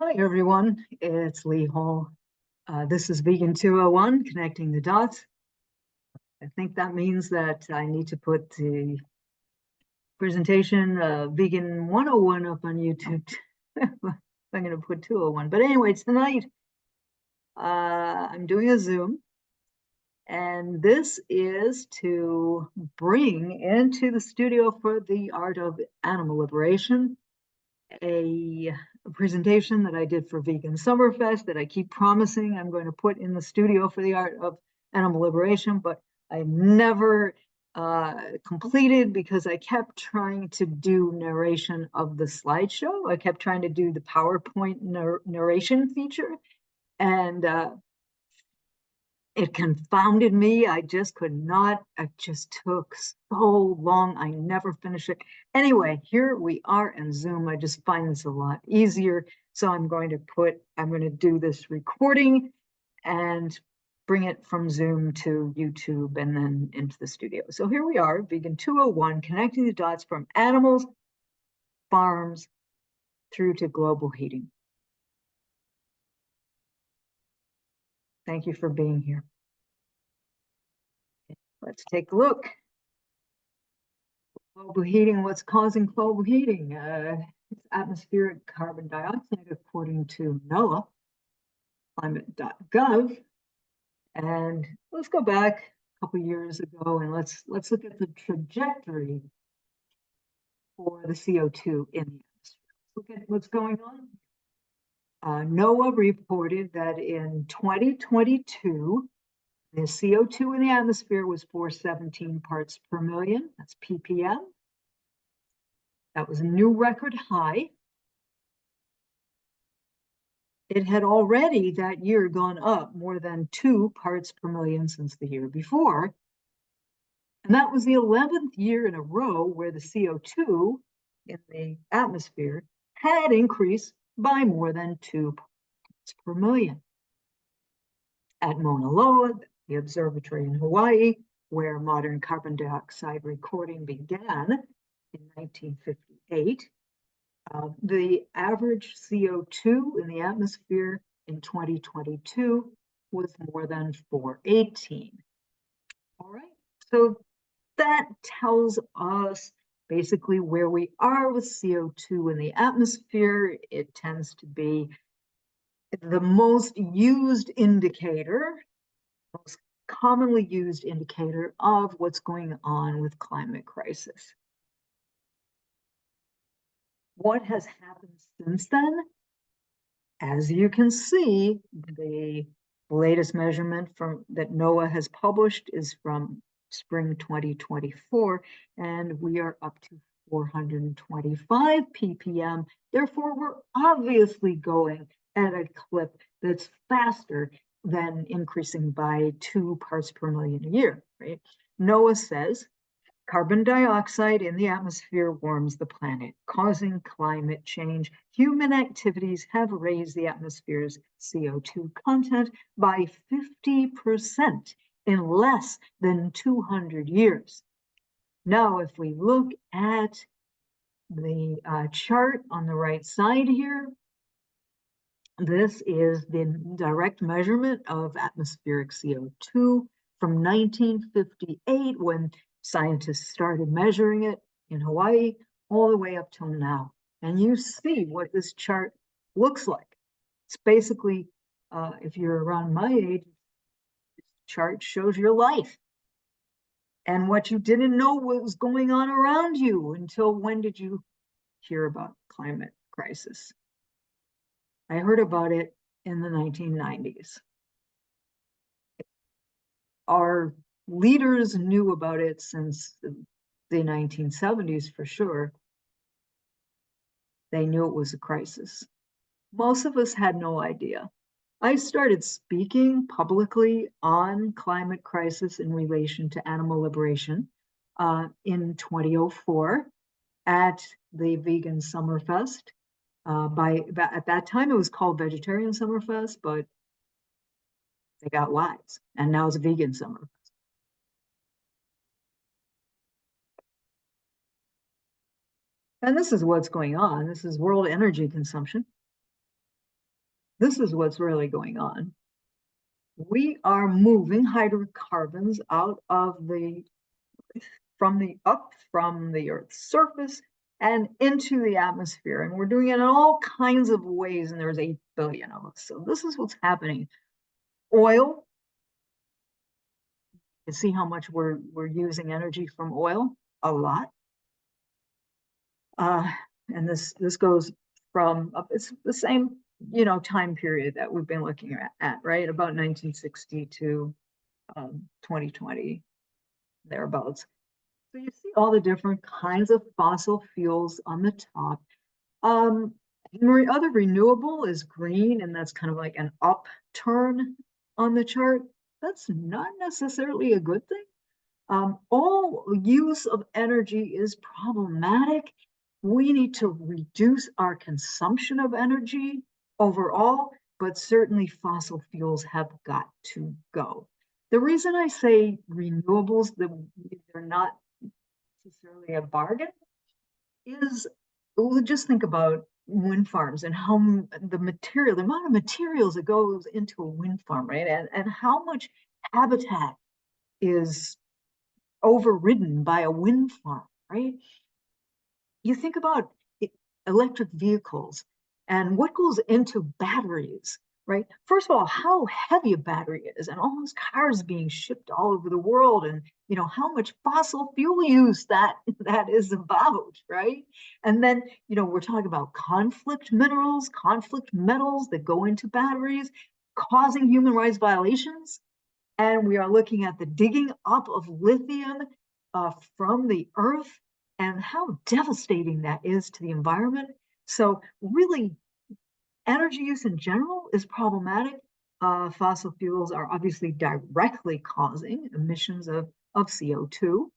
Hi, everyone. It's Lee Hall. This is Vegan 201, Connecting the Dots. I think that means that I need to put the presentation Vegan 101 up on YouTube. I'm going to put 201. But anyway, tonight I'm doing a Zoom. And this is to bring into the studio for the Art of Animal Liberation a presentation that I did for Vegan Summerfest that I keep promising I'm going to put in the studio for the Art of Animal Liberation, but I never completed because I kept trying to do narration of the slideshow. I kept trying to do the PowerPoint narration feature, and it confounded me. I just could not. It just took so long. I never finished it. Anyway, here we are in Zoom. I just find this a lot easier. So I'm going to do this recording and bring it from Zoom to YouTube and then into the studio. So here we are, Vegan 201, connecting the dots from animals, farms, through to global heating. Thank you for being here. Let's take a look. Global heating, what's causing global heating? It's atmospheric carbon dioxide, according to NOAA, climate.gov. And let's go back a couple years ago and let's look at the trajectory for the CO2 in the atmosphere. Look at what's going on. NOAA reported that in 2022, the CO2 in the atmosphere was 417 parts per million. That's ppm. That was a new record high. It had already that year gone up more than 2 parts per million since the year before. And that was the 11th year in a row where the CO2 in the atmosphere had increased by more than 2 parts per million. At Mauna Loa, the observatory in Hawaii, where modern carbon dioxide recording began in 1958, the average CO2 in the atmosphere in 2022 was more than 418. All right, so that tells us basically where we are with CO2 in the atmosphere. It tends to be the most used indicator, most commonly used indicator of what's going on with climate crisis. What has happened since then? As you can see, the latest measurement that NOAA has published is from spring 2024, and we are up to 425 ppm. Therefore, we're obviously going at a clip that's faster than increasing by 2 parts per million a year, right? NOAA says carbon dioxide in the atmosphere warms the planet, causing climate change. Human activities have raised the atmosphere's CO2 content by 50% in less than 200 years. Now, if we look at the chart on the right side here, this is the direct measurement of atmospheric CO2 from 1958, when scientists started measuring it in Hawaii, all the way up till now. And you see what this chart looks like. It's basically, if you're around my age, this chart shows your life and what you didn't know was going on around you. Until when did you hear about climate crisis? I heard about it in the 1990s. Our leaders knew about it since the 1970s for sure. They knew it was a crisis. Most of us had no idea. I started speaking publicly on climate crisis in relation to animal liberation in 2004 at the Vegan Summerfest. At that time, it was called Vegetarian Summerfest, but they got wise, and now it's a Vegan Summerfest. And this is what's going on. This is world energy consumption. this is what's really going on. We are moving hydrocarbons out of from the Earth's surface and into the atmosphere. And we're doing it in all kinds of ways, and there's 8 billion of us. So this is what's happening. Oil, you see how much we're using energy from oil? A lot. And this goes from, it's the same, time period that we've been looking at, right? About 1960 to 2020, thereabouts. So you see all the different kinds of fossil fuels on the top. Other renewable is green, and that's kind of like an upturn on the chart. That's not necessarily a good thing. All use of energy is problematic. We need to reduce our consumption of energy overall, but certainly fossil fuels have got to go. The reason I say renewables, they're not necessarily a bargain, is we'll just think about wind farms and how the amount of materials that goes into a wind farm, right? And how much habitat is overridden by a wind farm, right? You think about electric vehicles and what goes into batteries, right? First of all, how heavy a battery is, and all those cars being shipped all over the world, and how much fossil fuel use that is about, right? And then we're talking about conflict minerals, conflict metals that go into batteries, causing human rights violations. And we are looking at the digging up of lithium from the earth and how devastating that is to the environment. So really, energy use in general is problematic. Fossil fuels are obviously directly causing emissions of CO2.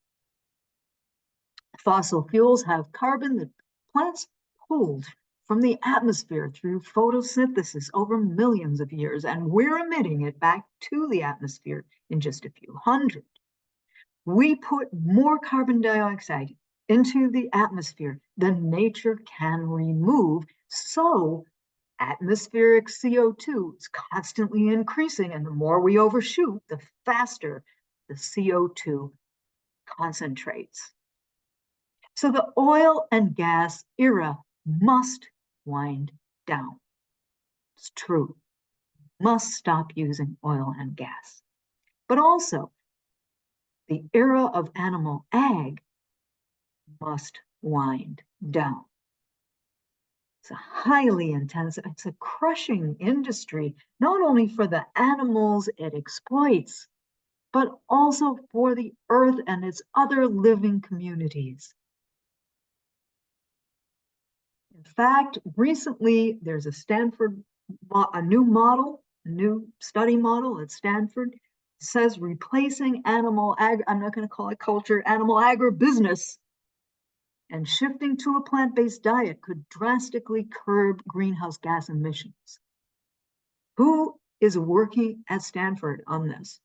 Fossil fuels have carbon that plants pulled from the atmosphere through photosynthesis over millions of years, and we're emitting it back to the atmosphere in just a few hundred. We put more carbon dioxide into the atmosphere than nature can remove. So atmospheric CO2 is constantly increasing, and the more we overshoot, the faster the CO2 concentrates. So the oil and gas era must wind down. It's true. Must stop using oil and gas. But also, the era of animal ag must wind down. It's a highly intensive, it's a crushing industry, not only for the animals it exploits, but also for the earth and its other living communities. In fact, recently there's a new study model at Stanford, says replacing I'm not going to call it culture, animal agribusiness, and shifting to a plant-based diet could drastically curb greenhouse gas emissions. Who is working at Stanford on this?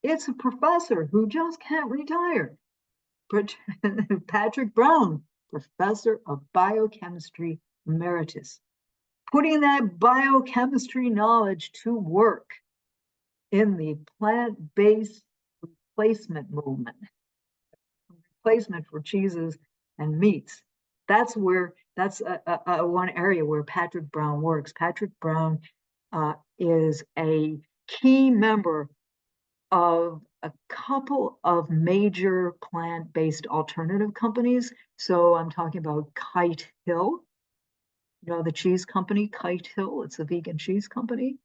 It's a professor who just can't retire. Patrick Brown, professor of biochemistry emeritus, putting that biochemistry knowledge to work in the plant-based replacement movement. Replacement for cheeses and meats. That's one area where Patrick Brown works. Patrick Brown is a key member of a couple of major plant-based alternative companies. So I'm talking about Kite Hill, the cheese company, Kite Hill. It's a vegan cheese company.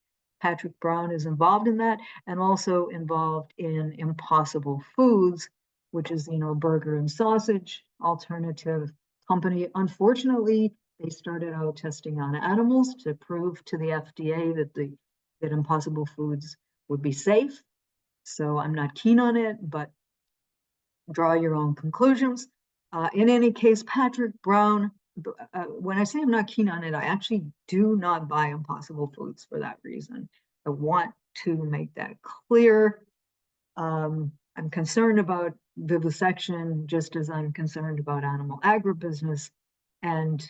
Patrick Brown is involved in that, and also involved in Impossible Foods, which is, burger and sausage alternative company. Unfortunately, they started out testing on animals to prove to the FDA that Impossible Foods would be safe. So I'm not keen on it, but draw your own conclusions. In any case, Patrick Brown, when I say I'm not keen on it, I actually do not buy Impossible Foods for that reason. I want to make that clear. I'm concerned about vivisection just as I'm concerned about animal agribusiness. And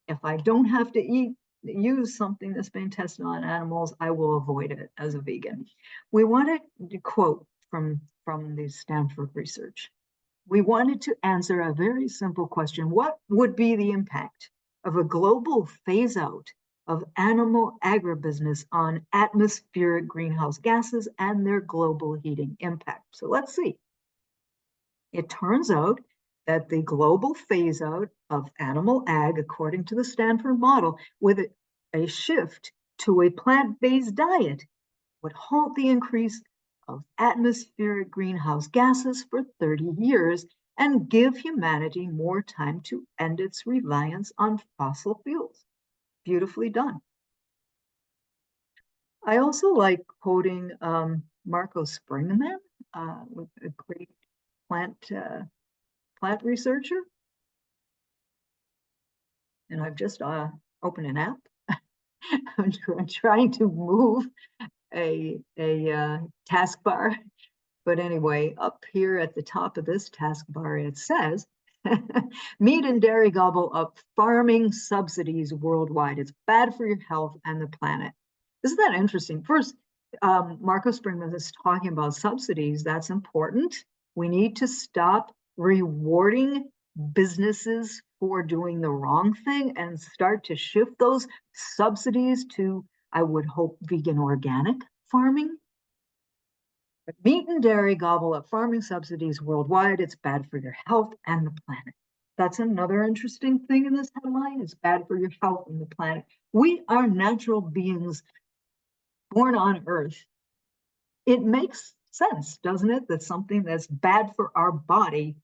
if I don't have to eat use something that's been tested on animals, I will avoid it as a vegan. We wanted to quote from the Stanford research. We wanted to answer a very simple question. What would be the impact of a global phase out of animal agribusiness on atmospheric greenhouse gases and their global heating impact? So let's see. It turns out that the global phase out of animal ag, according to the Stanford model, with a shift to a plant-based diet, would halt the increase of atmospheric greenhouse gases for 30 years and give humanity more time to end its reliance on fossil fuels. Beautifully done. I also like quoting Marco Springman, a great plant researcher. And I've just opened an app. I'm trying to move a taskbar. But anyway, up here at the top of this taskbar, it says, meat and dairy gobble up farming subsidies worldwide. It's bad for your health and the planet. Isn't that interesting? First, Marco Springman is talking about subsidies. That's important. We need to stop rewarding businesses for doing the wrong thing and start to shift those subsidies to, I would hope, vegan organic farming. Meat and dairy gobble up farming subsidies worldwide. It's bad for your health and the planet. That's another interesting thing in this headline. It's bad for your health and the planet. We are natural beings born on Earth. It makes sense, doesn't it, that something that's bad for our body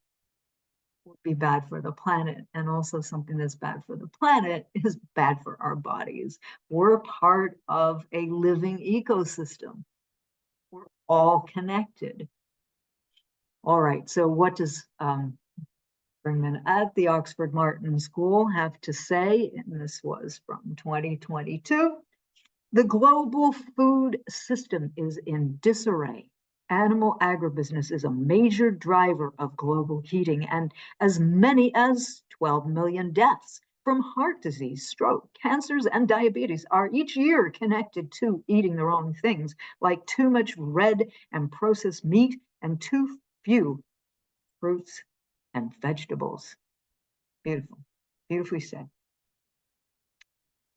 would be bad for the planet, and also something that's bad for the planet is bad for our bodies. We're part of a living ecosystem. We're all connected. All right, so what does Springman at the Oxford Martin School have to say? And this was from 2022. The global food system is in disarray. Animal agribusiness is a major driver of global heating, and as many as 12 million deaths from heart disease, stroke, cancers, and diabetes are each year connected to eating the wrong things, like too much red and processed meat and too few fruits and vegetables. Beautiful, beautifully said.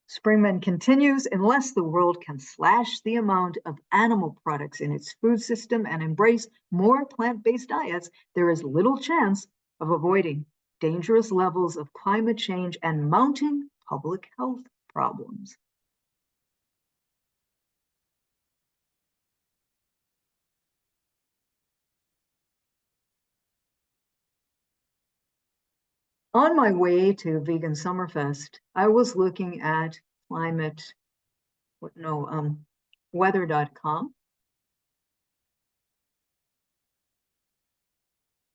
Springman continues, unless the world can slash the amount of animal products in its food system and embrace more plant-based diets, there is little chance of avoiding dangerous levels of climate change and mounting public health problems. On my way to Vegan Summerfest, I was looking at weather.com.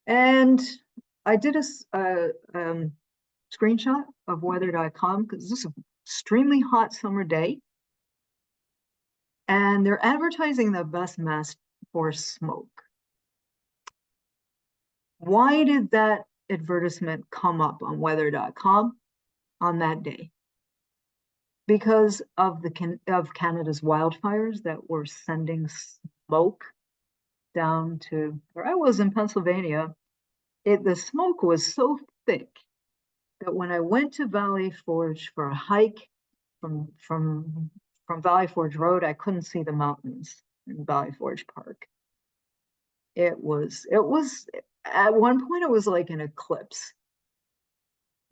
And I did a screenshot of weather.com because this is an extremely hot summer day. And they're advertising the best mask for smoke. Why did that advertisement come up on weather.com on that day? Because of Canada's wildfires that were sending smoke down to where I was in Pennsylvania. The smoke was so thick that when I went to Valley Forge for a hike from Valley Forge Road, I couldn't see the mountains in Valley Forge Park. It was at one point it was like an eclipse.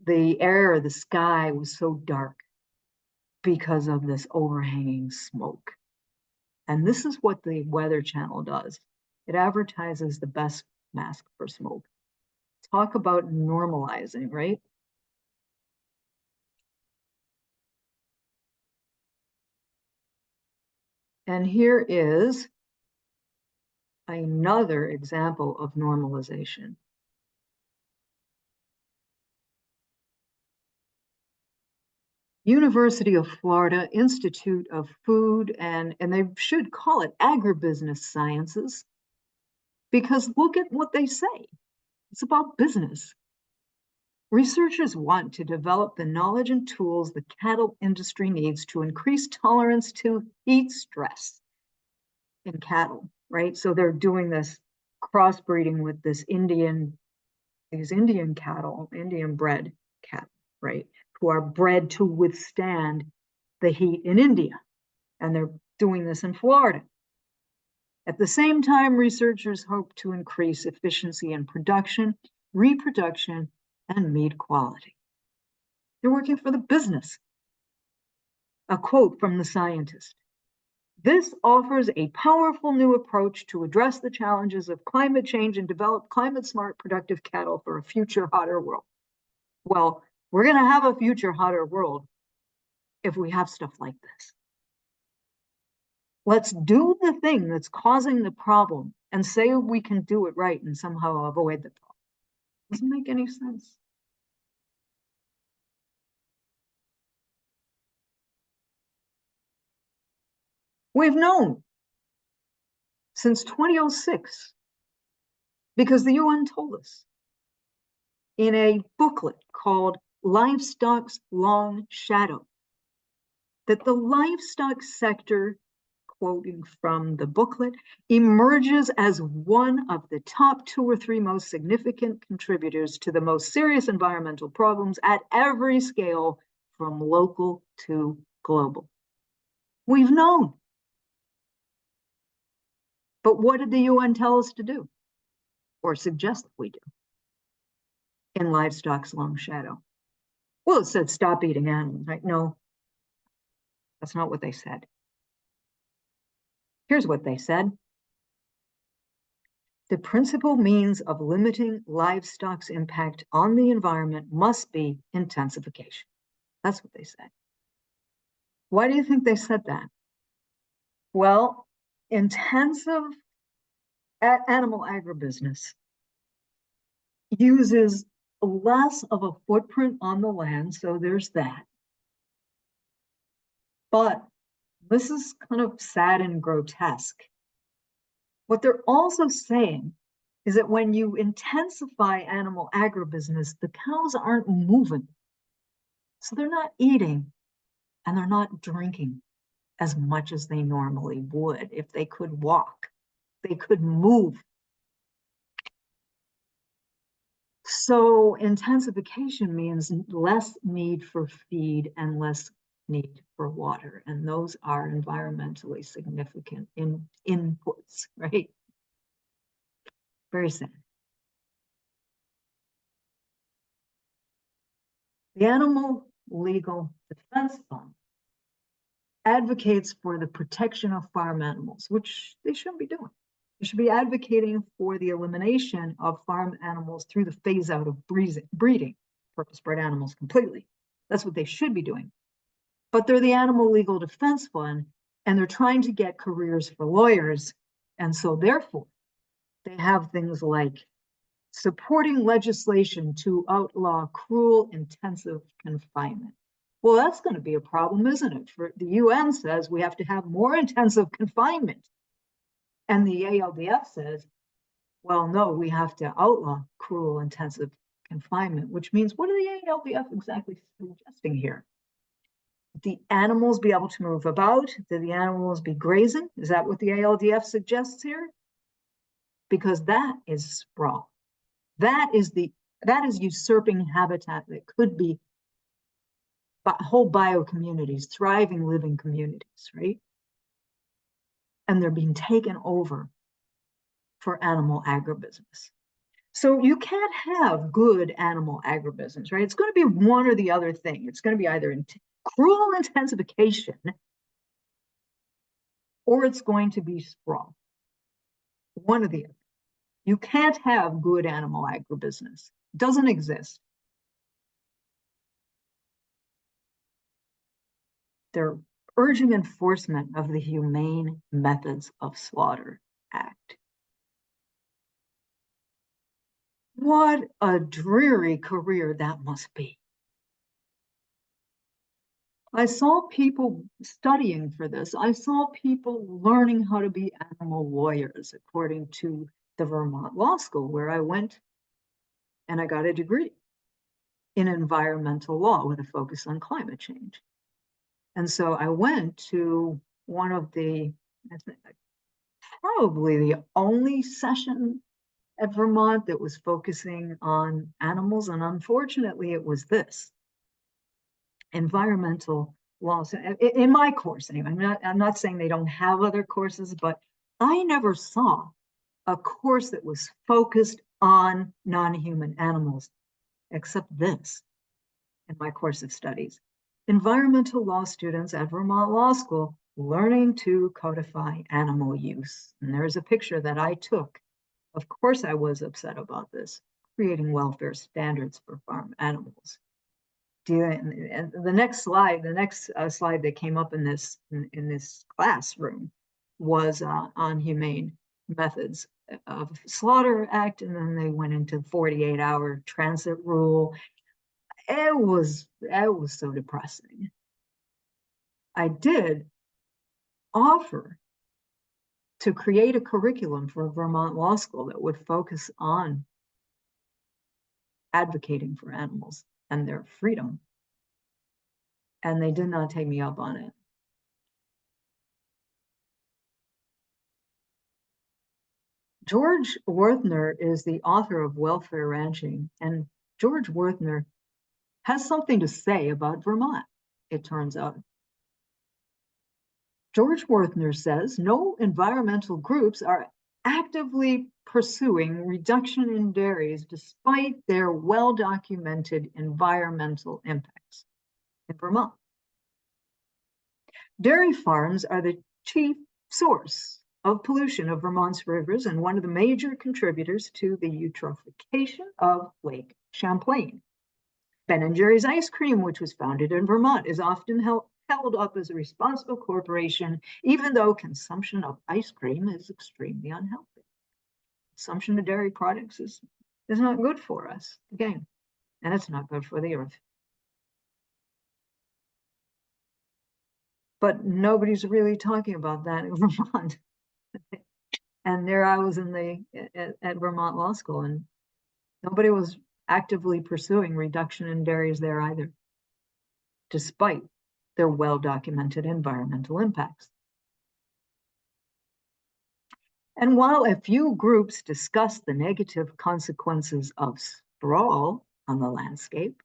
The sky was so dark because of this overhanging smoke. And this is what the Weather Channel does. It advertises the best mask for smoke. Talk about normalizing, right? And here is another example of normalization. University of Florida Institute of Food, and they should call it agribusiness sciences, because look at what they say. It's about business. Researchers want to develop the knowledge and tools the cattle industry needs to increase tolerance to heat stress in cattle, right? So they're doing this crossbreeding with these Indian cattle, Indian bred cattle, right? Who are bred to withstand the heat in India. And they're doing this in Florida. At the same time, researchers hope to increase efficiency in production, reproduction, and meat quality. They're working for the business. A quote from the scientist: "This offers a powerful new approach to address the challenges of climate change and develop climate-smart, productive cattle for a future hotter world." Well, we're going to have a future hotter world if we have stuff like this. Let's do the thing that's causing the problem and say we can do it right and somehow avoid the problem. Doesn't make any sense. We've known since 2006 because the UN told us in a booklet called Livestock's Long Shadow that the livestock sector, quoting from the booklet, emerges as one of the top 2 or 3 most significant contributors to the most serious environmental problems at every scale, from local to global. We've known. But what did the UN tell us to do, or suggest that we do, in Livestock's Long Shadow? Well, it said stop eating animals, right? No, that's not what they said. Here's what they said: the principal means of limiting livestock's impact on the environment must be intensification. That's what they said. Why do you think they said that? Well, intensive animal agribusiness uses less of a footprint on the land, so there's that. But this is kind of sad and grotesque. What they're also saying is that when you intensify animal agribusiness, the cows aren't moving. So they're not eating and they're not drinking as much as they normally would if they could walk, they could move. So intensification means less need for feed and less need for water. And those are environmentally significant inputs, right? Very sad. The Animal Legal Defense Fund advocates for the protection of farm animals, which they shouldn't be doing. They should be advocating for the elimination of farm animals through the phase out of breeding purpose-bred animals completely. That's what they should be doing. But they're the Animal Legal Defense Fund, and they're trying to get careers for lawyers. And so therefore, they have things like supporting legislation to outlaw cruel, intensive confinement. Well, that's going to be a problem, isn't it? For the UN says we have to have more intensive confinement. And the ALDF says, well, no, we have to outlaw cruel, intensive confinement, which means what are the ALDF exactly suggesting here? The animals be able to move about? Do the animals be grazing? Is that what the ALDF suggests here? Because that is sprawl. That is usurping habitat that could be whole biocommunities, thriving, living communities, right? And they're being taken over for animal agribusiness. So you can't have good animal agribusiness, right? It's going to be one or the other thing. It's going to be either cruel intensification or it's going to be sprawl. One or the other. You can't have good animal agribusiness. It doesn't exist. They're urging enforcement of the Humane Methods of Slaughter Act. What a dreary career that must be. I saw people studying for this. I saw people learning how to be animal lawyers, according to the Vermont Law School, where I went and I got a degree. in environmental law with a focus on climate change. And so I went to one of the, probably the only session at Vermont that was focusing on animals. And unfortunately, it was this environmental laws in my course. Anyway, I'm not saying they don't have other courses, but I never saw a course that was focused on non-human animals, except this in my course of studies. Environmental law students at Vermont Law School learning to codify animal use. And there's a picture that I took. Of course, I was upset about this, creating welfare standards for farm animals. And the next slide that came up in this classroom was on humane methods of Slaughter Act, and then they went into 48-hour transit rule. It was so depressing. I did offer to create a curriculum for Vermont Law School that would focus on advocating for animals and their freedom. And they did not take me up on it. George Werthner is the author of Welfare Ranching, and George Werthner has something to say about Vermont, it turns out. George Werthner says no environmental groups are actively pursuing reduction in dairies despite their well-documented environmental impacts in Vermont. Dairy farms are the chief source of pollution of Vermont's rivers and one of the major contributors to the eutrophication of Lake Champlain. Ben & Jerry's ice cream, which was founded in Vermont, is often held up as a responsible corporation, even though consumption of ice cream is extremely unhealthy. Consumption of dairy products is not good for us, again, and it's not good for the earth. But nobody's really talking about that in Vermont. And there I was at Vermont Law School, and nobody was actively pursuing reduction in dairies there either, despite their well-documented environmental impacts. And while a few groups discuss the negative consequences of sprawl on the landscape,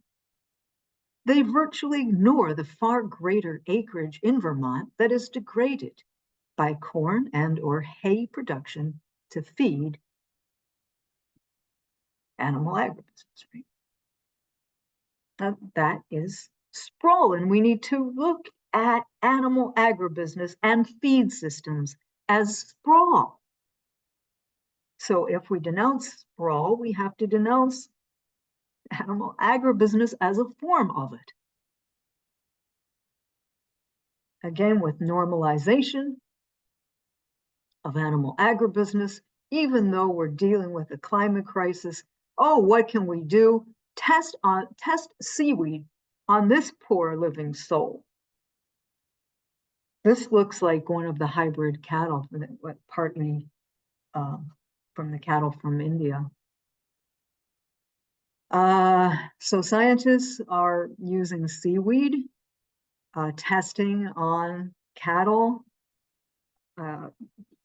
they virtually ignore the far greater acreage in Vermont that is degraded by corn and/or hay production to feed animal agribusiness. Right? That is sprawl, and we need to look at animal agribusiness and feed systems as sprawl. So if we denounce sprawl, we have to denounce animal agribusiness as a form of it. Again, with normalization of animal agribusiness, even though we're dealing with a climate crisis, oh, what can we do? Test seaweed on this poor living soul. This looks like one of the hybrid cattle, partly from the cattle from India. So scientists are using seaweed testing on cattle,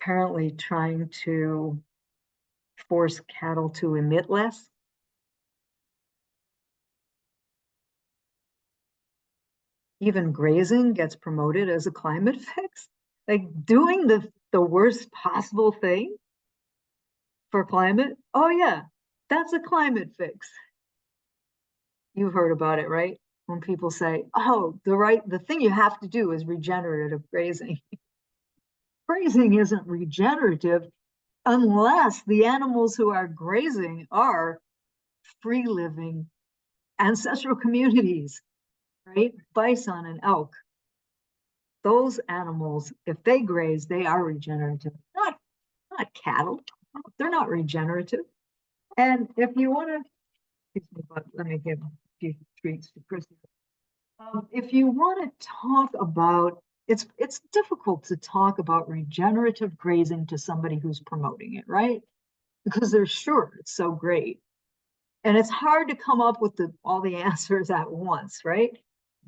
apparently trying to force cattle to emit less. Even grazing gets promoted as a climate fix, like doing the worst possible thing for climate. Oh yeah, that's a climate fix. You've heard about it, right? When people say, oh, the thing you have to do is regenerative grazing. Grazing isn't regenerative unless the animals who are grazing are free living ancestral communities, right? Bison and elk. Those animals, if they graze, they are regenerative. Not cattle. They're not regenerative. And if you want to, excuse me, but let me give a few treats to Chrissy. If you want to talk about, it's difficult to talk about regenerative grazing to somebody who's promoting it, right? Because they're sure it's so great. And it's hard to come up with all the answers at once, right?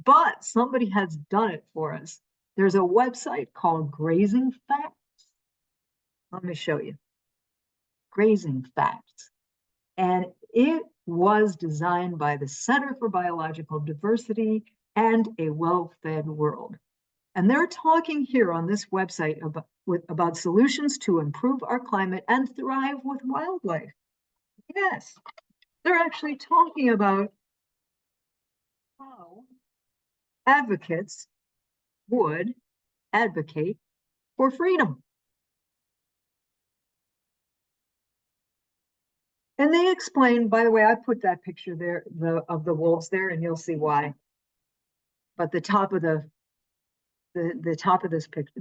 But somebody has done it for us. There's a website called Grazing Facts. Let me show you. Grazing Facts. And it was designed by the Center for Biological Diversity and a Well-Fed World. And they're talking here on this website about solutions to improve our climate and thrive with wildlife. Yes, they're actually talking about how advocates would advocate for freedom. And they explain, by the way, I put that picture there of the wolves there, and you'll see why. But the top of the top of this picture,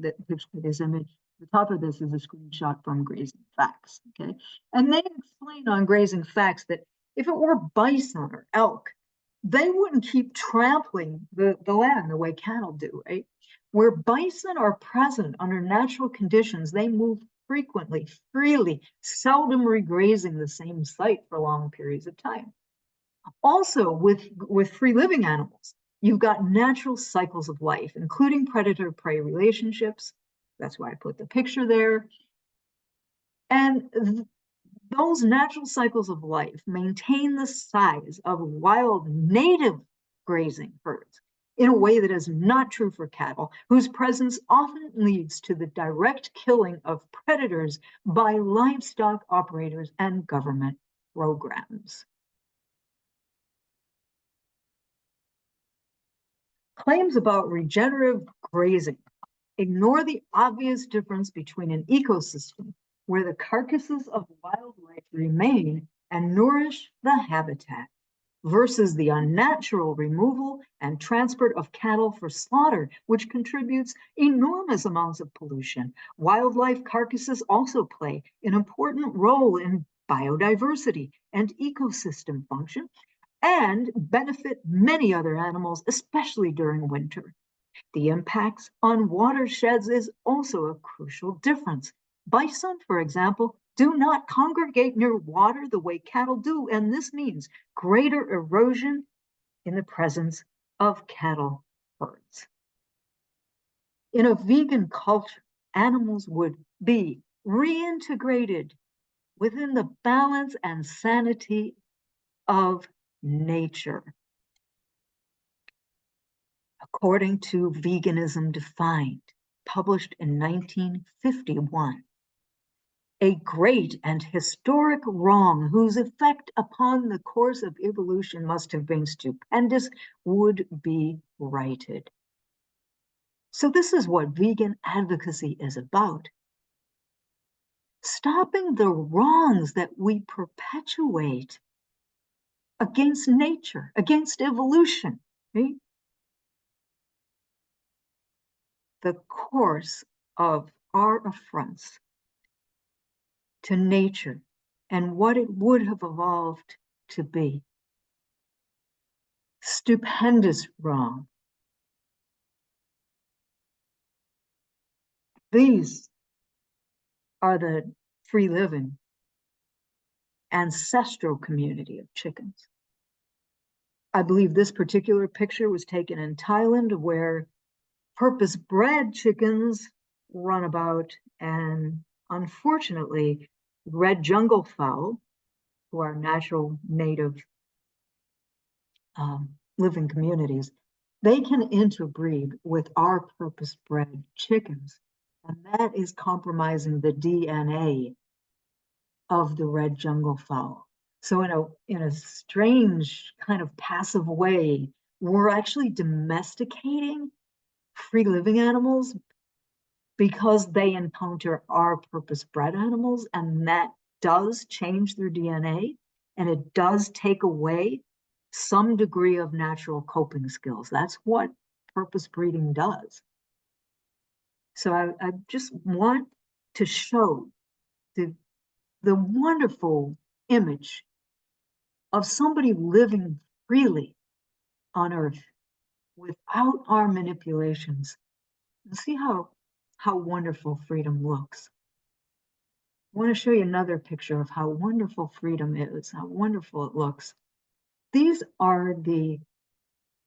this image, the top of this is a screenshot from Grazing Facts. Okay, and they explain on Grazing Facts that if it were bison or elk, they wouldn't keep trampling the land the way cattle do, right? Where bison are present under natural conditions, they move frequently, freely, seldom regrazing the same site for long periods of time. Also, with free living animals, you've got natural cycles of life, including predator-prey relationships. That's why I put the picture there. And those natural cycles of life maintain the size of wild native grazing herds in a way that is not true for cattle, whose presence often leads to the direct killing of predators by livestock operators and government programs. Claims about regenerative grazing ignore the obvious difference between an ecosystem where the carcasses of wildlife remain and nourish the habitat versus the unnatural removal and transport of cattle for slaughter, which contributes enormous amounts of pollution. Wildlife carcasses also play an important role in biodiversity and ecosystem function and benefit many other animals, especially during winter. The impacts on watersheds is also a crucial difference. Bison, for example, do not congregate near water the way cattle do, and this means greater erosion in the presence of cattle herds. In a vegan culture, animals would be reintegrated within the balance and sanity of nature. According to Veganism Defined, published in 1951. A great and historic wrong whose effect upon the course of evolution must have been stupendous would be righted. So this is what vegan advocacy is about. Stopping the wrongs that we perpetuate against nature, against evolution, right? The course of our affronts to nature and what it would have evolved to be. Stupendous wrong. These are the free living ancestral community of chickens. I believe this particular picture was taken in Thailand, where purpose-bred chickens run about, and unfortunately, red jungle fowl, who are natural native living communities, they can interbreed with our purpose-bred chickens, and that is compromising the DNA of the red jungle fowl. So in a strange kind of passive way, we're actually domesticating free living animals because they encounter our purpose-bred animals, and that does change their DNA, and it does take away some degree of natural coping skills. That's what purpose breeding does. So I just want to show the wonderful image of somebody living freely on Earth without our manipulations. And see how wonderful freedom looks. I want to show you another picture of how wonderful freedom is, how wonderful it looks. These are the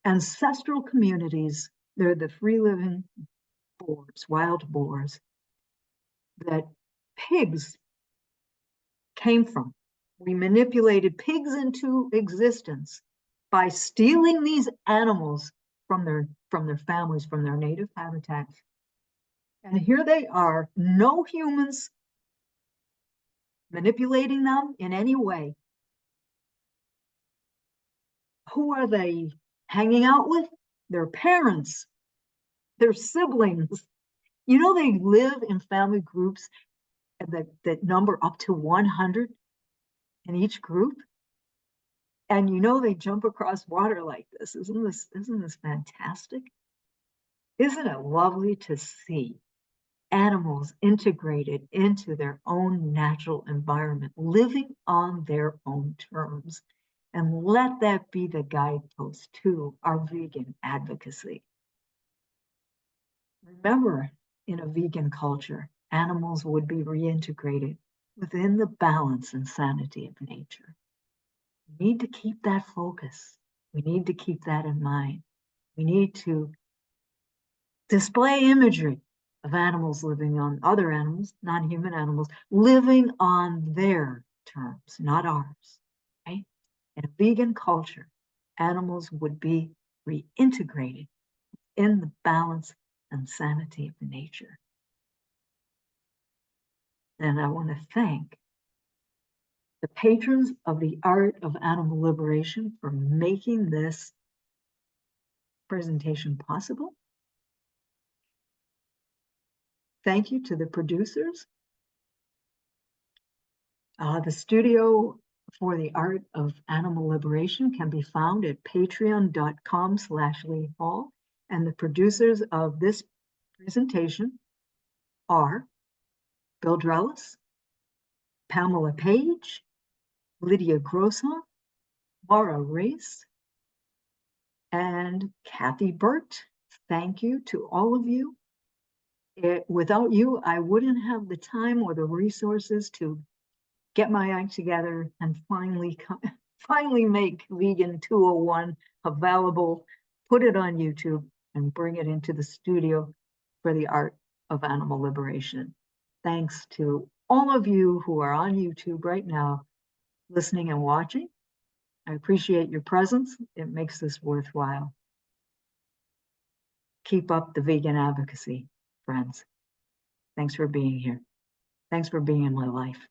ancestral communities. They're the free-living boars, wild boars, that pigs came from. We manipulated pigs into existence by stealing these animals from their families, from their native habitats. And here they are, no humans manipulating them in any way. Who are they hanging out with? Their parents, their siblings. You know, they live in family groups that number up to 100 in each group. And you know, they jump across water like this. Isn't this fantastic? Isn't it lovely to see animals integrated into their own natural environment, living on their own terms? And let that be the guidepost to our vegan advocacy. Remember, in a vegan culture, animals would be reintegrated within the balance and sanity of nature. We need to keep that focus. We need to keep that in mind. We need to display imagery of animals living on other animals, non-human animals, living on their terms, not ours, right? In a vegan culture, animals would be reintegrated in the balance and sanity of nature. And I want to thank the patrons of the art of animal liberation for making this presentation possible. Thank you to the producers. The studio for the art of animal liberation can be found at patreon.com/Lee Hall. And the producers of this presentation are Bill Drellis, Pamela Page, Lydia Grosson, Maura Reese, and Kathy Burt. Thank you to all of you. Without you, I wouldn't have the time or the resources to get my act together and finally make Vegan 201 available, put it on YouTube, and bring it into the studio for the art of animal liberation. Thanks to all of you who are on YouTube right now, listening and watching. I appreciate your presence. It makes this worthwhile. Keep up the vegan advocacy, friends. Thanks for being here. Thanks for being in my life.